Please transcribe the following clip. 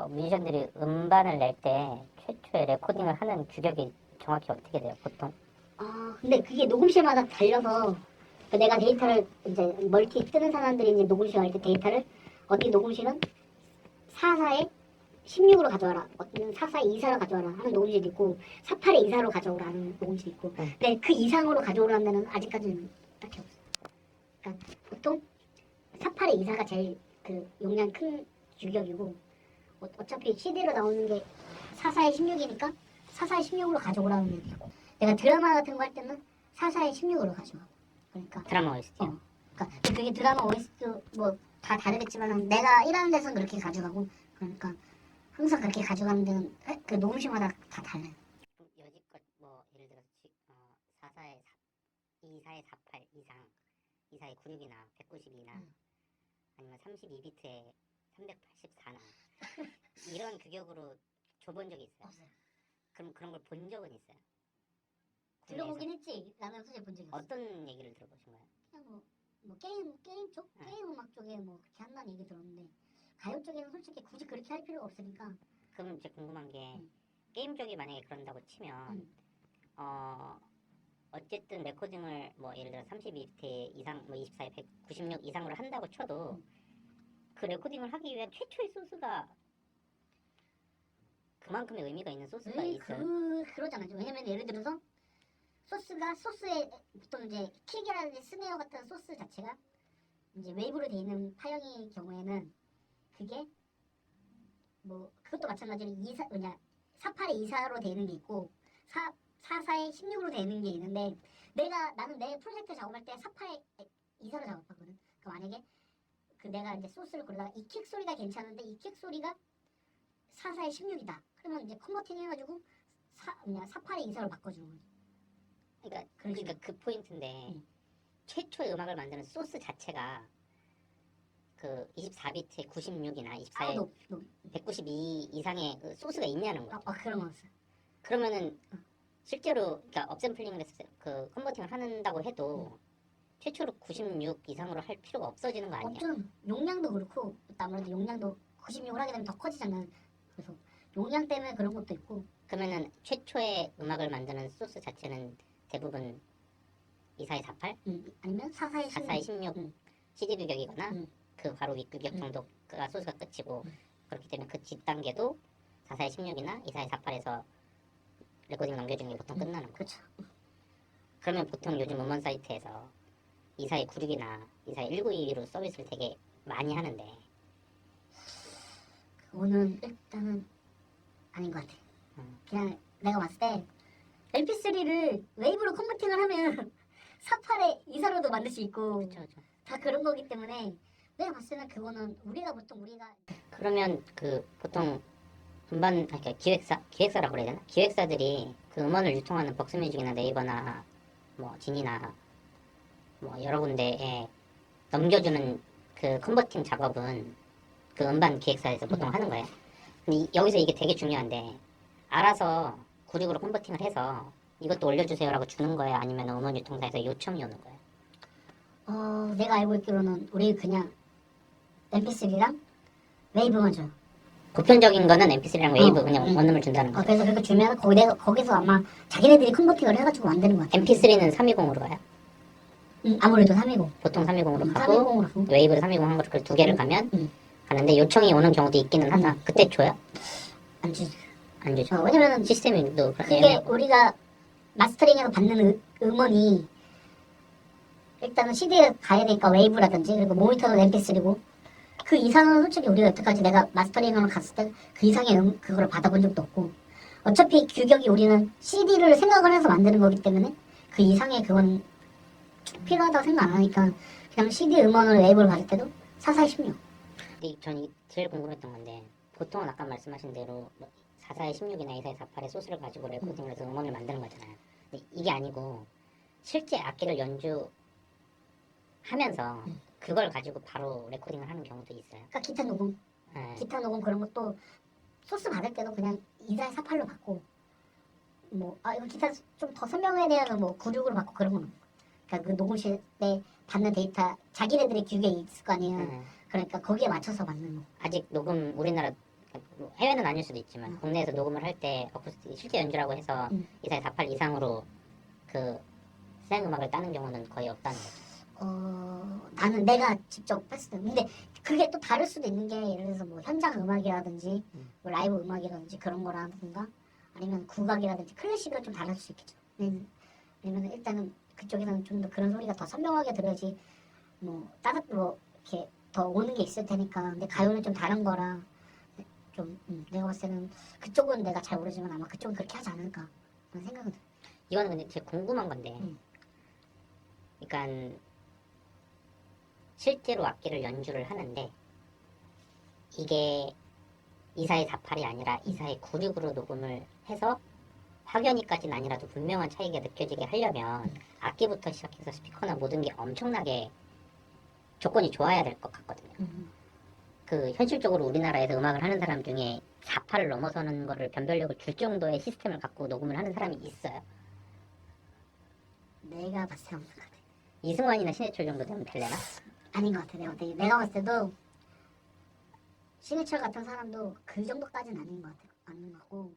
뮤지션들이 음반을 낼 때 최초의 레코딩을 하는 규격이 정확히 어떻게 돼요, 보통? 근데 그게 녹음실마다 달려서 내가 데이터를 이제 멀티 뜨는 사람들이 이제 녹음실 갈 때 데이터를 어디 녹음실은 44에 16으로 가져와라, 어떤 44에 24로 가져와라 하는 녹음실이 있고 48에 24로 가져오라 하는 녹음실이 있고 근데 그 이상으로 가져오라는 데는 아직까지는 딱히 없어요. 그러니까 보통 48에 24가 제일 그 용량 큰 규격이고 어차피 CD로 나오는 게 44에 16이니까 44에 16으로 가져오라는 데도 있고 내가 드라마 같은 거 할 때는 44에 16으로 가져와. 그러니까 드라마 OST요? 그러니까 그게 드라마 OST 뭐 다 다르겠지만 내가 일하는 데서는 그렇게 가져가고 그러니까 항상 그렇게 가져가는 데는 그 녹음실마다 다 달라요. 여지껏 뭐 예를 들어서 44에 24에 48 이상, 24에 96이나 192나 아니면 32비트에 384나 이런 규격으로 줘본 적이 있어요? 없어요. 그럼 그런 걸 본 적은 있어요? 들어보긴 했지. 나는 사실 본 적이 없어. 어떤 얘기를 들어보신 거예요? 그냥 뭐 게임 쪽? 게임 음악 쪽에 뭐 그렇게 한다는 얘기 들었는데 가요 쪽에는 솔직히 굳이 그렇게 할 필요가 없으니까. 그럼 이제 궁금한 게 게임 쪽이 만약에 그런다고 치면 어쨌든 레코딩을 뭐 예를 들어 32비트 이상 뭐 24에 196 이상으로 한다고 쳐도 그 레코딩을 하기 위한 최초의 소스가 그만큼의 의미가 있는 소스가 있어요. 그러잖아요. 왜냐면 예를 들어서 소스에 보통 이제 킥이라든지 스네어 같은 소스 자체가 이제 웨이브로 돼 있는 파형의 경우에는 그게 뭐 그것도 마찬가지로 48에 24로 돼 있는 게 있고 44에 16으로 돼 있는 게 있는데 나는 내 프로젝트 작업할 때 48에 24로 작업하거든. 그 만약에 내가 이제 소스를 고르다가 이 킥 소리가 괜찮은데 이 킥 소리가 44에 16이다. 그러면 이제 컨버팅 해가지고 48에 24로 바꿔주는 거지. 그러니까 그 포인트인데 최초의 음악을 만드는 소스 자체가 그 24비트에 96이나 24에 192 이상의 그 소스가 있냐는 거죠. 그런 거였어요. 그러면은 실제로 그러니까 업샘플링을 해서 그 컨버팅을 한다고 해도 최초로 96 이상으로 할 필요가 없어지는 거 아니에요? 없죠. 용량도 그렇고 아무래도 용량도 96을 하게 되면 더 커지잖아요. 그래서 용량 때문에 그런 것도 있고. 그러면은 최초의 음악을 만드는 소스 자체는 대부분 24에 48? 아니면 44에 16. CD 규격이거나 그 바로 위 규격 정도가 소스가 끝이고 그렇기 때문에 그 뒷단계도 44에 16이나 24에 48에서 레코딩 넘겨주는 게 보통 끝나는 거죠. 그렇죠. 그러면 보통 요즘 음원 사이트에서 24에 96이나 24에 192로 서비스를 되게 많이 하는데 그거는 일단은 아닌 것 같아. 그냥 내가 봤을 때 MP3를 웨이브로 컨버팅을 하면 48에 24로도 만들 수 있고 그쵸. 다 그런 거기 때문에 내가 봤을 때는 그거는 우리가 그러면 그 보통 그러니까 기획사라고 그래야 되나? 기획사들이 그 음원을 유통하는 벅스뮤직이나 네이버나 뭐 진이나 뭐 여러 군데에 넘겨주는 그 컨버팅 작업은 그 음반 기획사에서 보통 하는 거예요. 근데 여기서 이게 되게 중요한데 알아서 96으로 컨버팅을 해서 이것도 올려주세요라고 주는 거예요? 아니면 음원 유통사에서 요청이 오는 거예요? 내가 알고 있기로는 우리 그냥 MP3랑 웨이브만 줘요. 보편적인 거는 MP3랑 웨이브 그냥 원음을 준다는 거죠. 그래서 그렇게 주면 거기서 아마 자기네들이 컨버팅을 해가지고 만드는 것 같아요. MP3는 320으로 가요? 아무래도 320. 보통 320으로 가고 320으로 웨이브를 320 한 거를 두 개를 가면 가는데 요청이 오는 경우도 있기는 하나. 그때 줘요? 안 주죠. 안 주죠. 왜냐면은 시스템이 또 그게 우리가 마스터링해서 받는 음원이 일단은 CD에 가야 되니까 웨이브라든지 그리고 모니터는 MP3고 그 이상은 솔직히 우리가 여태까지 내가 마스터링을 갔을 때 그 이상의 그걸 받아본 적도 없고 어차피 규격이 우리는 CD를 생각을 해서 만드는 거기 때문에 그 이상의 그건 필요하다고 생각 안 하니까 그냥 CD 음원을 웨이브를 받을 때도 44에 16. 근데 전 제일 궁금했던 건데 보통은 아까 말씀하신 대로 44에 16이나 24에 48의 소스를 가지고 레코딩을 해서 음원을 만드는 거잖아요. 근데 이게 아니고 실제 악기를 연주하면서 그걸 가지고 바로 레코딩을 하는 경우도 있어요. 그러니까 기타 녹음, 기타 녹음 그런 것도 소스 받을 때도 그냥 24에 48로 받고 뭐 이거 기타 좀 더 설명해야 되면 뭐 96으로 받고 그런 거는 그러니까 그 녹음실에 받는 데이터 자기네들의 규격이 있을 거 아니에요. 그러니까 거기에 맞춰서 받는 거. 아직 녹음 우리나라 뭐 해외는 아닐 수도 있지만 국내에서 녹음을 할 때 어쿠스틱 실제 연주라고 해서 이사의 48 이상으로 그 서양 음악을 따는 경우는 거의 없다는 거죠. 나는 내가 직접 했을 때 근데 그게 또 다를 수도 있는 게 예를 들어서 뭐 현장 음악이라든지 뭐 라이브 음악이라든지 그런 거라든가 아니면 국악이라든지 클래식은 좀 다를 수 있겠죠. 왜냐면 일단은 그쪽에서는 좀 더 그런 소리가 더 선명하게 들어야지 뭐 뭐 이렇게 더 오는 게 있을 테니까. 근데 가요는 좀 다른 거라 좀 내가 봤을 때는 그쪽은 내가 잘 모르지만 아마 그쪽은 그렇게 하지 않을까 그런 생각은 들어요. 이거는 근데 제가 궁금한 건데, 그러니까 실제로 악기를 연주를 하는데 이게 이사의 48이 아니라 이사의 96으로 녹음을 해서 확연히까지는 아니라도 분명한 차이가 느껴지게 하려면 악기부터 시작해서 스피커나 모든 게 엄청나게 조건이 좋아야 될 것 같거든요. 그 현실적으로 우리나라에서 음악을 하는 사람 중에 48을 넘어서는 거를 변별력을 줄 정도의 시스템을 갖고 녹음을 하는 사람이 있어요. 내가 봤을 때 없는 것 같아. 이승환이나 신해철 정도 되면 될래나? 아닌 것 같아. 내가 봤을 때도 신해철 같은 사람도 그 정도까지는 아닌 것 같아. 아닌 것 같고